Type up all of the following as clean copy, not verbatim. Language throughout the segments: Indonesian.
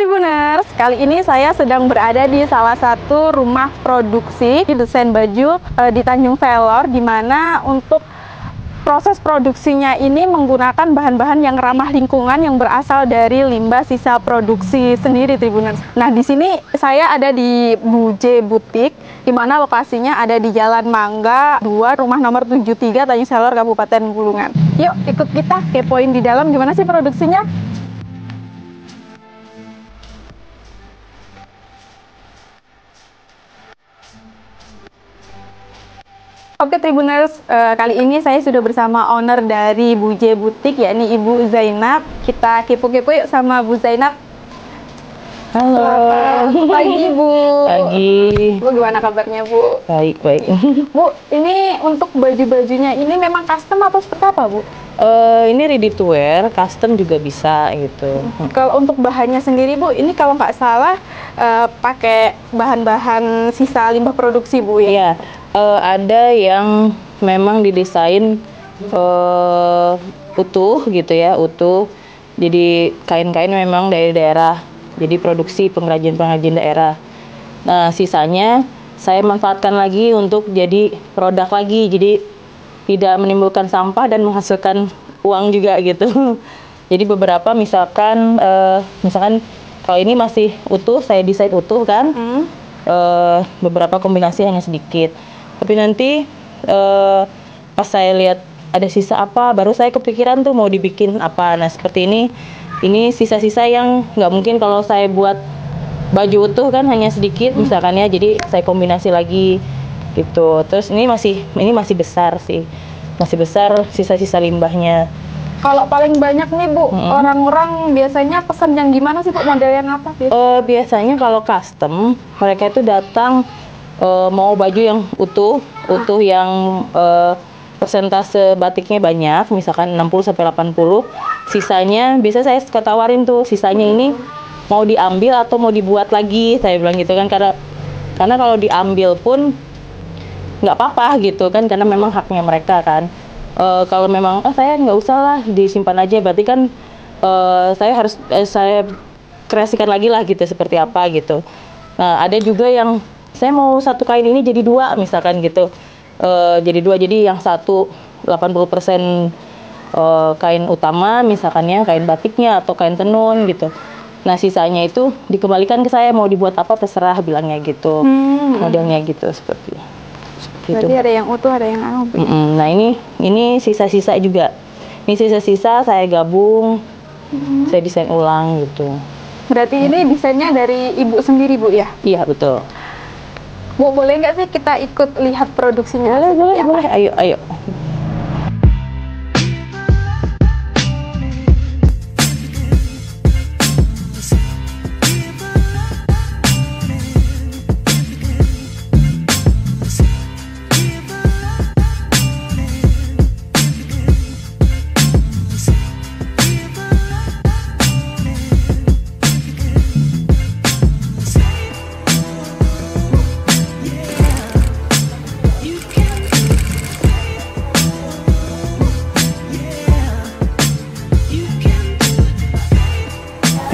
Tribuners, kali ini saya sedang berada di salah satu rumah produksi desain baju di Tanjung Velor, di mana untuk proses produksinya ini menggunakan bahan-bahan yang ramah lingkungan yang berasal dari limbah sisa produksi sendiri, Tribuners. Nah, di sini saya ada di Buje Butik, di mana lokasinya ada di Jalan Mangga 2, rumah nomor 73, Tanjung Velor, Kabupaten Bulungan. Yuk, ikut kita kepoin di dalam gimana sih produksinya. Oke Tribuners, kali ini saya sudah bersama owner dari Buje Butik, yakni Ibu Zainab. Kita kepo-kepo yuk sama Bu Zainab. Halo. Pagi Bu. Pagi. Bu, gimana kabarnya Bu? Baik. Bu, ini untuk baju-bajunya ini memang custom atau seperti apa Bu? Ini ready to wear, custom juga bisa gitu. Kalau untuk bahannya sendiri Bu, ini kalau nggak salah pakai bahan-bahan sisa limbah produksi Bu ya? Iya, ada yang memang didesain utuh gitu ya, utuh. Jadi kain-kain memang dari daerah, jadi produksi pengrajin-pengrajin daerah. Nah, sisanya saya manfaatkan lagi untuk jadi produk lagi, jadi tidak menimbulkan sampah dan menghasilkan uang juga gitu. Jadi beberapa misalkan kalau ini masih utuh, saya desain utuh kan, beberapa kombinasi hanya sedikit. Tapi nanti pas saya lihat ada sisa apa, baru saya kepikiran tuh mau dibikin apa. Nah seperti ini sisa-sisa yang nggak mungkin kalau saya buat baju utuh kan hanya sedikit misalkan ya, jadi saya kombinasi lagi gitu. Terus ini masih besar sih, masih besar sisa-sisa limbahnya. Kalau paling banyak nih Bu, orang-orang biasanya pesan yang gimana sih Bu, model yang apa sih? Biasanya kalau custom mereka itu datang mau baju yang utuh yang persentase batiknya banyak, misalkan 60-80. Sisanya bisa saya suka tawarin tuh, sisanya ini mau diambil atau mau dibuat lagi, saya bilang gitu kan, karena kalau diambil pun nggak apa-apa gitu kan, karena memang haknya mereka kan. Kalau memang saya nggak usah lah, disimpan aja, berarti kan saya kreasikan lagi lah gitu, seperti apa gitu. Nah ada juga yang saya mau satu kain ini jadi dua misalkan gitu, jadi yang satu 80% kain utama misalkannya, kain batiknya atau kain tenun gitu. Nah sisanya itu dikembalikan ke saya, mau dibuat apa terserah bilangnya gitu. Modelnya gitu seperti gitu. Berarti ada yang utuh, ada yang anu. Nah ini sisa-sisa juga. Ini sisa-sisa saya gabung, saya desain ulang gitu. Berarti ini desainnya dari Ibu sendiri Bu ya? Iya betul. Bu, boleh nggak sih kita ikut lihat produksinya? Boleh. Ayo.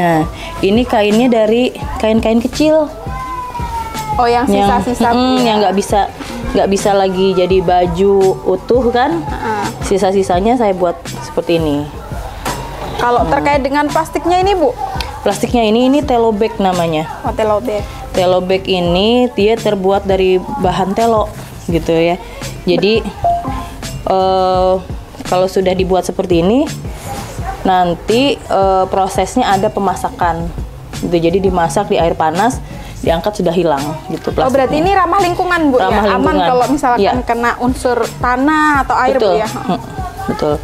Nah, ini kainnya dari kain-kain kecil. Oh, yang sisa-sisa yang nggak bisa lagi jadi baju utuh kan? Sisa-sisanya saya buat seperti ini. Kalau terkait dengan plastiknya ini Bu? Plastiknya ini telobag namanya. Oh, telobag. Telobag ini dia terbuat dari bahan telo gitu ya. Jadi kalau sudah dibuat seperti ini, nanti prosesnya ada pemasakan gitu. Jadi dimasak di air panas, diangkat sudah hilang gitu plastiknya. Oh, berarti ini ramah lingkungan Bu, ramah ya? Lingkungan. Aman kalau misalkan kena unsur tanah atau air. Betul. Bu ya? Betul.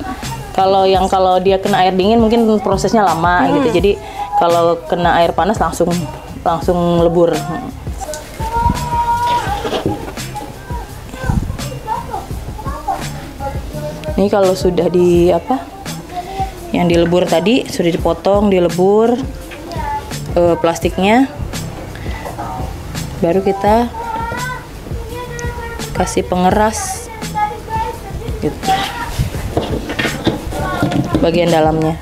Kalau dia kena air dingin mungkin prosesnya lama gitu. Jadi kalau kena air panas langsung lebur. Ini kalau sudah yang dilebur tadi sudah dipotong, dilebur plastiknya, baru kita kasih pengeras gitu bagian dalamnya.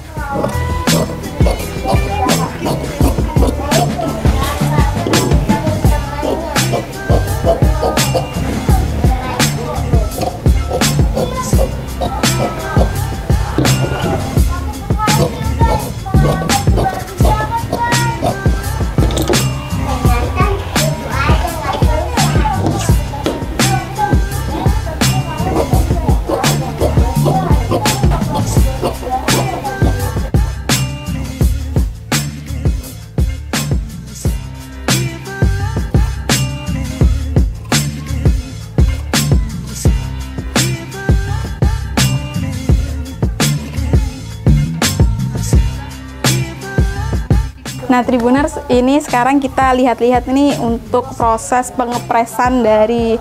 Nah, Tribuners, ini sekarang kita lihat-lihat ini untuk proses pengepresan dari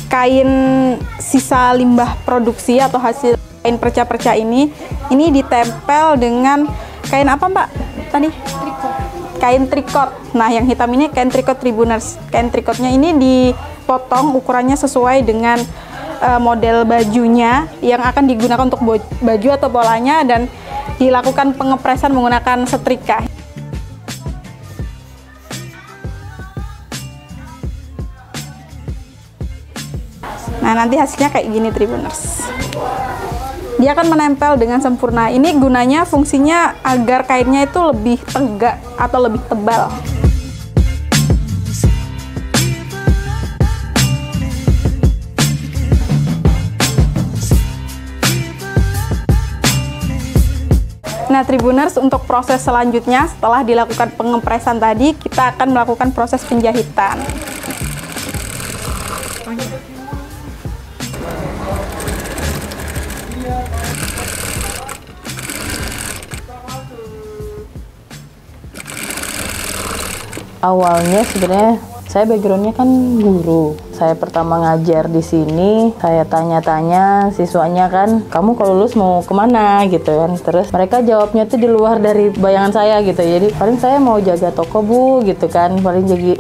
kain sisa limbah produksi atau hasil kain perca-perca ini ditempel dengan kain apa, Mbak? Tadi? Trikot. Kain trikot. Nah, yang hitam ini kain trikot, Tribuners. Kain trikotnya ini dipotong ukurannya sesuai dengan model bajunya yang akan digunakan untuk baju atau polanya, dan dilakukan pengepresan menggunakan setrika. Nah, nanti hasilnya kayak gini, Tribuners. Dia akan menempel dengan sempurna. Ini gunanya, fungsinya agar kainnya itu lebih tegak atau lebih tebal. Nah, Tribuners, untuk proses selanjutnya setelah dilakukan pengepresan tadi, kita akan melakukan proses penjahitan. Awalnya sebenarnya saya backgroundnya kan guru. Saya pertama ngajar di sini, saya tanya-tanya siswanya kan, kamu kalau lulus mau kemana gitu kan. Terus mereka jawabnya tuh di luar dari bayangan saya gitu. Jadi paling saya mau jaga toko bu gitu kan, paling jadi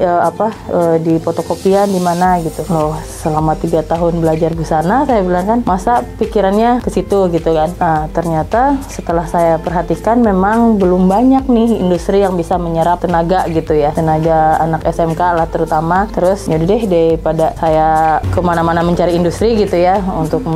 di fotokopian di mana gitu. Loh, selama 3 tahun belajar busana, saya bilang kan, masa pikirannya ke situ gitu kan. Nah, ternyata setelah saya perhatikan memang belum banyak nih industri yang bisa menyerap tenaga gitu ya, tenaga anak SMK lah terutama. Terus yaudah deh, daripada saya kemana-mana mencari industri gitu ya, untuk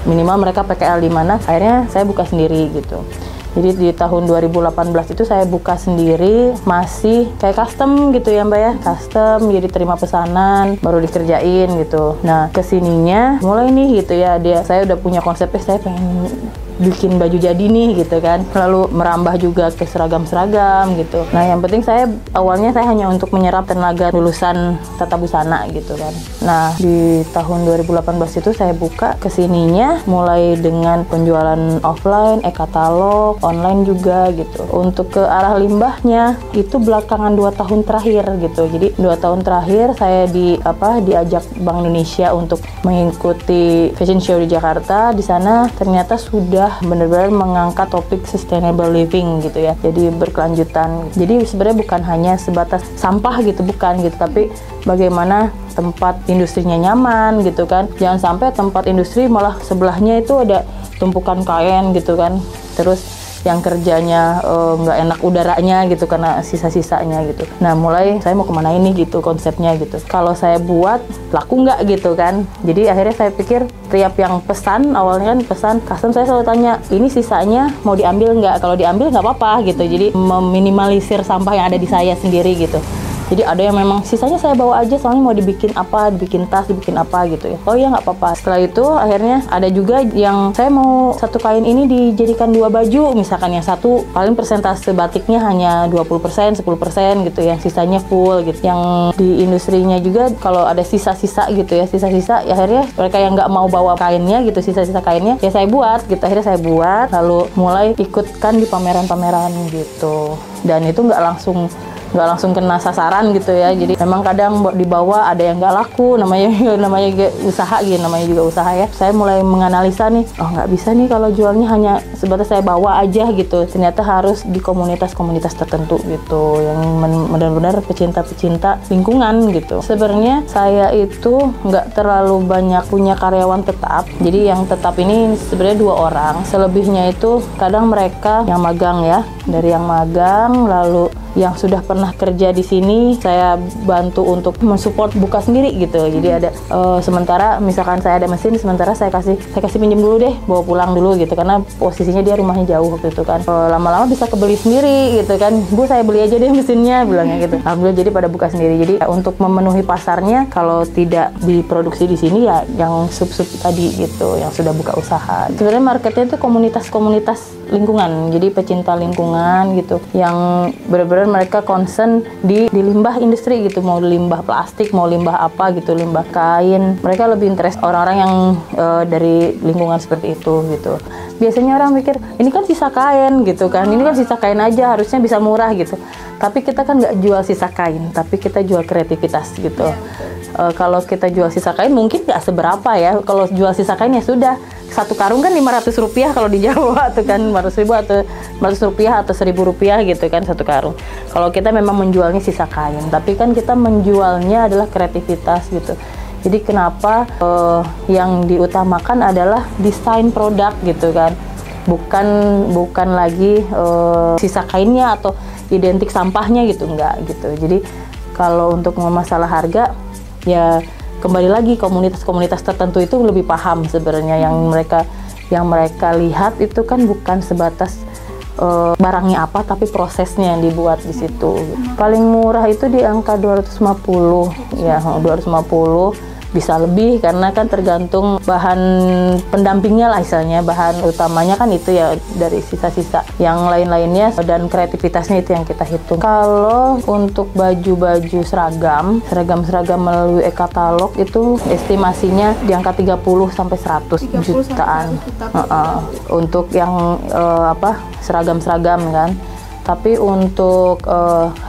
minimal mereka PKL di mana, akhirnya saya buka sendiri gitu. Jadi di tahun 2018 itu saya buka sendiri, masih kayak custom gitu ya Mbak ya, custom, jadi terima pesanan baru dikerjain gitu. Nah, kesininya mulai nih gitu ya, saya udah punya konsepnya, saya pengen bikin baju jadi nih gitu kan, lalu merambah juga ke seragam-seragam gitu. Nah, yang penting awalnya saya hanya untuk menyerap tenaga lulusan tata busana gitu kan. Nah, di tahun 2018 itu saya buka kesininya mulai dengan penjualan offline, e-katalog, online juga gitu. Untuk ke arah limbahnya itu belakangan 2 tahun terakhir gitu. Jadi 2 tahun terakhir saya diajak Bank Indonesia untuk mengikuti fashion show di Jakarta. Di sana ternyata sudah benar-benar mengangkat topik sustainable living gitu ya, jadi berkelanjutan. Jadi sebenarnya bukan hanya sebatas sampah gitu, bukan gitu, tapi bagaimana tempat industrinya nyaman gitu kan. Jangan sampai tempat industri malah sebelahnya itu ada tumpukan kain gitu kan, terus yang kerjanya nggak enak udaranya gitu karena sisa-sisanya gitu. Nah, mulai saya mau kemana ini gitu konsepnya gitu. Kalau saya buat laku nggak gitu kan. Jadi akhirnya saya pikir tiap yang pesan, awalnya kan pesan custom, saya selalu tanya, ini sisanya mau diambil nggak? Kalau diambil nggak apa-apa gitu. Jadi meminimalisir sampah yang ada di saya sendiri gitu. Jadi ada yang memang sisanya saya bawa aja, soalnya mau dibikin apa, dibikin tas, dibikin apa gitu ya. Oh iya nggak apa-apa. Setelah itu akhirnya ada juga yang saya mau satu kain ini dijadikan 2 baju, misalkan yang satu paling persentase batiknya hanya 20%, 10% gitu, yang sisanya full gitu. Yang di industrinya juga kalau ada sisa-sisa gitu ya, sisa-sisa ya akhirnya mereka yang nggak mau bawa kainnya gitu, sisa-sisa kainnya ya saya buat gitu. Akhirnya saya buat, lalu mulai ikutkan di pameran-pameran gitu. Dan itu nggak langsung kena sasaran gitu ya. Jadi memang kadang dibawa ada yang nggak laku, namanya usaha gitu, namanya juga usaha ya. Saya mulai menganalisa nih, oh nggak bisa nih kalau jualnya hanya sebatas saya bawa aja gitu. Ternyata harus di komunitas-komunitas tertentu gitu, yang benar-benar pecinta-pecinta lingkungan gitu. Sebenarnya saya itu nggak terlalu banyak punya karyawan tetap. Jadi yang tetap ini sebenarnya 2 orang. Selebihnya itu kadang mereka yang magang ya, dari yang magang, lalu yang sudah pernah kerja di sini saya bantu untuk mensupport buka sendiri gitu. Jadi ada sementara misalkan saya ada mesin, sementara saya kasih pinjam dulu deh, bawa pulang dulu gitu, karena posisinya dia rumahnya jauh waktu itu kan. Lama-lama bisa kebeli sendiri gitu kan, Bu saya beli aja deh mesinnya, bilangnya gitu. Alhamdulillah jadi pada buka sendiri. Jadi untuk memenuhi pasarnya, kalau tidak diproduksi di sini ya yang sub-sub tadi gitu, yang sudah buka usaha. Sebenarnya marketnya itu komunitas-komunitas lingkungan, jadi pecinta lingkungan gitu, yang benar-benar mereka mesen di limbah industri gitu, mau limbah plastik, mau limbah apa gitu, limbah kain. Mereka lebih interest orang-orang yang dari lingkungan seperti itu gitu. Biasanya orang mikir ini kan sisa kain gitu kan, ini kan sisa kain aja harusnya bisa murah gitu. Tapi kita kan nggak jual sisa kain, tapi kita jual kreativitas gitu. Kalau kita jual sisa kain mungkin nggak seberapa ya. Kalau jual sisa kain ya sudah, satu karung kan Rp500 kalau di Jawa tuh kan, 500.000 atau Rp500 atau Rp1.000 gitu kan satu karung. Kalau kita memang menjualnya sisa kain, tapi kan kita menjualnya adalah kreativitas gitu. Jadi kenapa yang diutamakan adalah desain produk gitu kan, bukan lagi sisa kainnya atau identik sampahnya gitu, enggak gitu. Jadi kalau untuk masalah harga ya kembali lagi komunitas-komunitas tertentu itu lebih paham sebenarnya. Yang mereka lihat itu kan bukan sebatas barangnya apa, tapi prosesnya yang dibuat di situ. Paling murah itu di angka 250 ya, 250 bisa lebih karena kan tergantung bahan pendampingnya lah, istilahnya bahan utamanya kan itu ya dari sisa-sisa, yang lain-lainnya dan kreativitasnya itu yang kita hitung. Kalau untuk baju-baju seragam melalui e-katalog itu estimasinya di angka 30 sampai 100 jutaan. Untuk yang seragam-seragam kan. Tapi untuk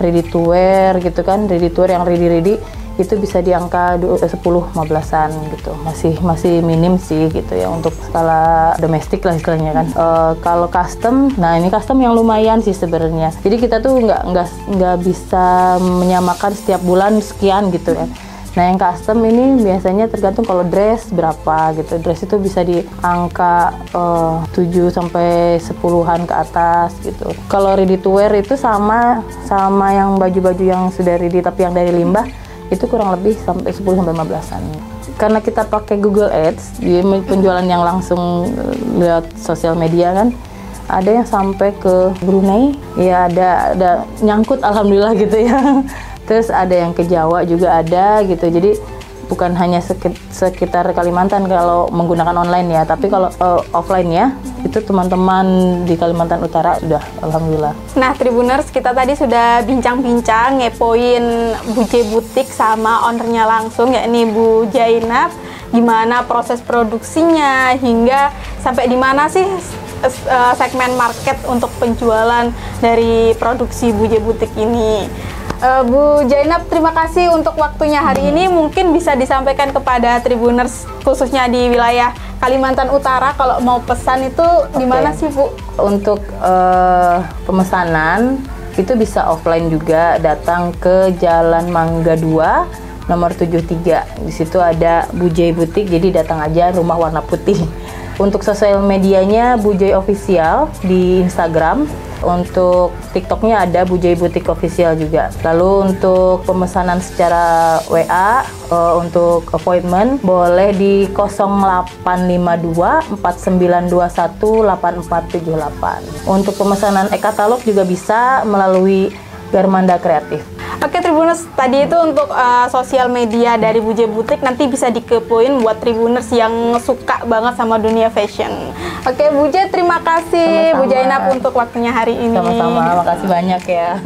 ready to wear gitu kan, ready to wear yang ready itu bisa di angka 10-15an gitu, masih minim sih gitu ya untuk skala domestik lah istilahnya kan. Kalau custom, nah ini custom yang lumayan sih sebenarnya. Jadi kita tuh nggak bisa menyamakan setiap bulan sekian gitu ya. Nah yang custom ini biasanya tergantung, kalau dress berapa gitu. Dress itu bisa di angka 7 sampai 10-an ke atas gitu. Kalau ready to wear itu sama yang baju-baju yang sudah ready tapi yang dari limbah itu kurang lebih sampai 10-15an. Karena kita pakai Google Ads, di penjualan yang langsung lewat sosial media kan, ada yang sampai ke Brunei, ya ada nyangkut alhamdulillah gitu ya. Terus ada yang ke Jawa juga ada gitu. Jadi bukan hanya sekitar Kalimantan kalau menggunakan online ya, tapi kalau offline ya itu teman-teman di Kalimantan Utara sudah alhamdulillah. Nah Tribuners, kita tadi sudah bincang-bincang ngepoin Bujay Butik sama ownernya langsung, yakni Bu Jainab, gimana proses produksinya hingga sampai di mana sih segmen market untuk penjualan dari produksi Bujay Butik ini. Bu Jainab, terima kasih untuk waktunya hari ini. Mungkin bisa disampaikan kepada Tribuners khususnya di wilayah Kalimantan Utara, kalau mau pesan itu di mana sih Bu? Untuk pemesanan itu bisa offline juga, datang ke Jalan Mangga 2 nomor 73. Di situ ada Bujay Butik, jadi datang aja, rumah warna putih. Untuk sosial medianya Bujay Official di Instagram. Untuk TikToknya ada Bujay Butik Official juga. Lalu untuk pemesanan secara WA, untuk appointment boleh di 0852 4921 8478. Untuk pemesanan e-katalog juga bisa melalui Garmanda Kreatif. Oke Tribuners, tadi itu untuk sosial media dari Bujay Butik, nanti bisa dikepoin buat Tribuners yang suka banget sama dunia fashion. Oke Bujay, terima kasih. Sama-sama. Bu Jainab untuk waktunya hari ini. Sama-sama, makasih banyak ya.